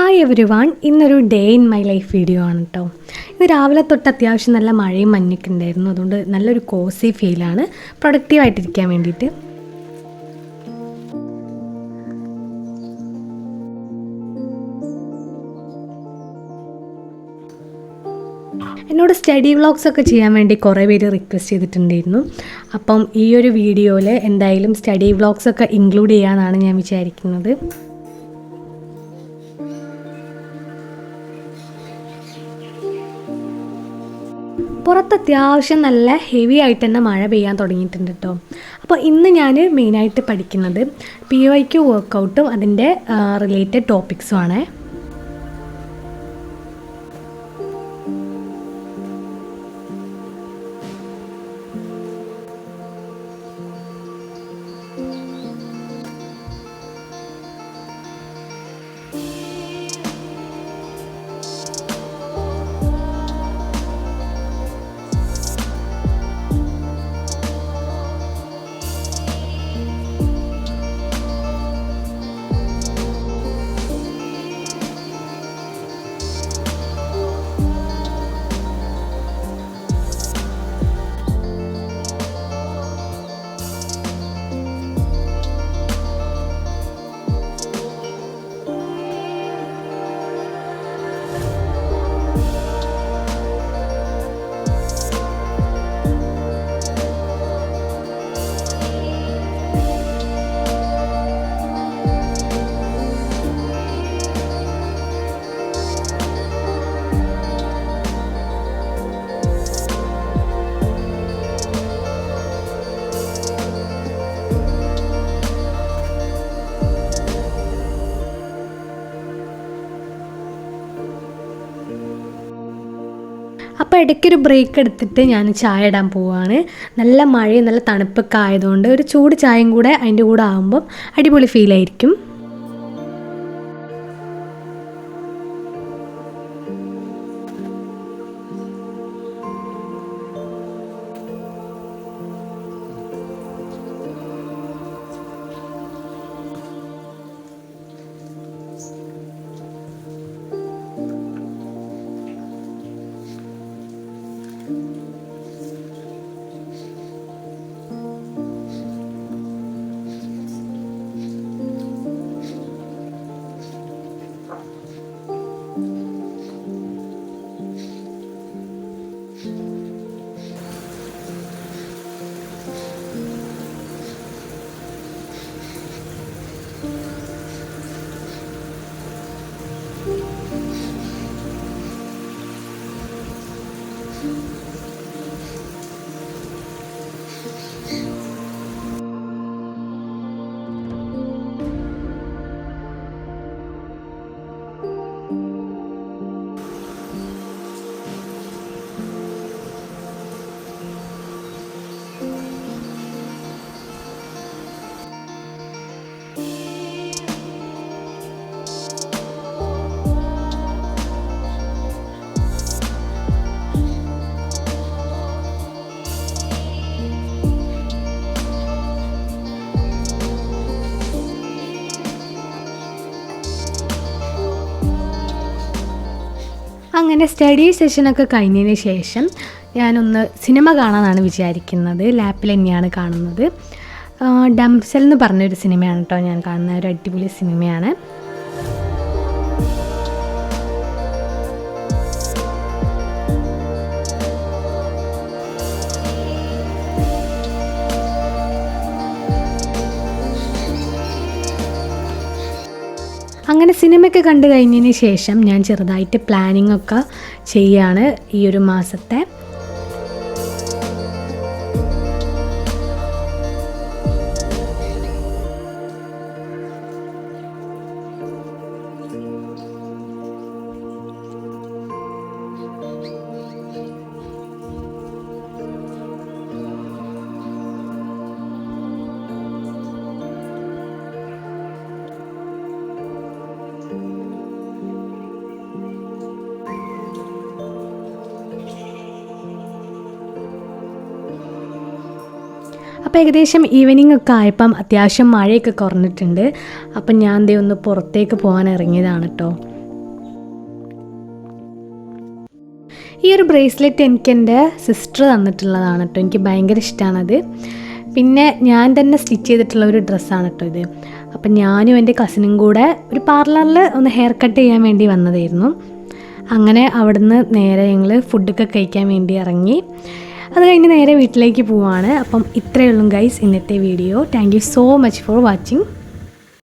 Hi everyone, ഇന്നൊരു day in my life video ആണ് കേട്ടോ. ഇത് രാവിലെ തൊട്ട് അത്യാവശ്യം നല്ല മഴയും മഞ്ഞൊക്കെ ഉണ്ടായിരുന്നു. അതുകൊണ്ട് നല്ലൊരു കോസി ഫീലാണ് പ്രൊഡക്റ്റീവായിട്ടിരിക്കാൻ വേണ്ടിയിട്ട്. എന്നോട് സ്റ്റഡി വ്ളോഗ്സ് ഒക്കെ ചെയ്യാൻ വേണ്ടി കുറേ പേര് റിക്വസ്റ്റ് ചെയ്തിട്ടുണ്ടായിരുന്നു. അപ്പം ഈ ഒരു വീഡിയോയിൽ എന്തായാലും സ്റ്റഡി വ്ളോഗ്സ് ഒക്കെ ഇൻക്ലൂഡ് ചെയ്യാമെന്നാണ് ഞാൻ വിചാരിക്കുന്നത്. പുറത്ത് അത്യാവശ്യം നല്ല ഹെവി ആയിട്ട് തന്നെ മഴ പെയ്യാൻ തുടങ്ങിയിട്ടുണ്ട് കേട്ടോ. അപ്പോൾ ഇന്ന് ഞാൻ മെയിനായിട്ട് പഠിക്കുന്നത് PYQ വർക്കൗട്ടും അതിൻ്റെ റിലേറ്റഡ് ടോപ്പിക്സും ആണ്. അപ്പോൾ ഇടയ്ക്കൊരു ബ്രേക്ക് എടുത്തിട്ട് ഞാൻ ചായ ഇടാൻ പോവുകയാണ്. നല്ല മഴയും നല്ല തണുപ്പൊക്കെ ആയതുകൊണ്ട് ഒരു ചൂട് ചായയും കൂടെ അതിൻ്റെ കൂടെ ആകുമ്പം അടിപൊളി ഫീലായിരിക്കും. അങ്ങനെ സ്റ്റഡി സെഷനൊക്കെ കഴിഞ്ഞതിന് ശേഷം ഞാനൊന്ന് സിനിമ കാണാനാണ് വിചാരിക്കുന്നത്. ലാപ്പിൽ തന്നെയാണ് കാണുന്നത്. ഡംസൽ എന്ന് പറഞ്ഞൊരു സിനിമയാണ് കേട്ടോ ഞാൻ കാണുന്ന ഒരു അടിപൊളി സിനിമയാണ്. അങ്ങനെ സിനിമയൊക്കെ കണ്ടു കഴിഞ്ഞതിന് ശേഷം ഞാൻ ചെറുതായിട്ട് പ്ലാനിങ് ഒക്കെ ചെയ്യാണ് ഈ ഒരു മാസത്തെ. അപ്പോൾ ഏകദേശം ഈവനിങ് ഒക്കെ ആയപ്പം അത്യാവശ്യം മഴയൊക്കെ കുറഞ്ഞിട്ടുണ്ട്. അപ്പം ഞാൻ ദേ ഒന്ന് പുറത്തേക്ക് പോകാൻ ഇറങ്ങിയതാണ് കേട്ടോ. ഈ ഒരു ബ്രേസ്ലെറ്റ് എനിക്ക് എൻ്റെ സിസ്റ്റർ തന്നിട്ടുള്ളതാണ് കേട്ടോ. എനിക്ക് ഭയങ്കര ഇഷ്ടമാണത്. പിന്നെ ഞാൻ തന്നെ സ്റ്റിച്ച് ചെയ്തിട്ടുള്ള ഒരു ഡ്രസ്സാണ് കേട്ടോ ഇത്. അപ്പം ഞാനും എൻ്റെ കസിനും കൂടെ ഒരു പാർലറിൽ ഒന്ന് ഹെയർ കട്ട് ചെയ്യാൻ വേണ്ടി വന്നതായിരുന്നു. അങ്ങനെ അവിടുന്ന് നേരെ ഞങ്ങൾ ഫുഡൊക്കെ കഴിക്കാൻ വേണ്ടി ഇറങ്ങി. അത് കഴിഞ്ഞ് നേരെ വീട്ടിലേക്ക് പോവാണ്. അപ്പം ഇത്രയേ ഉള്ളൂ ഗൈസ് ഇന്നത്തെ video. Thank you so much for watching.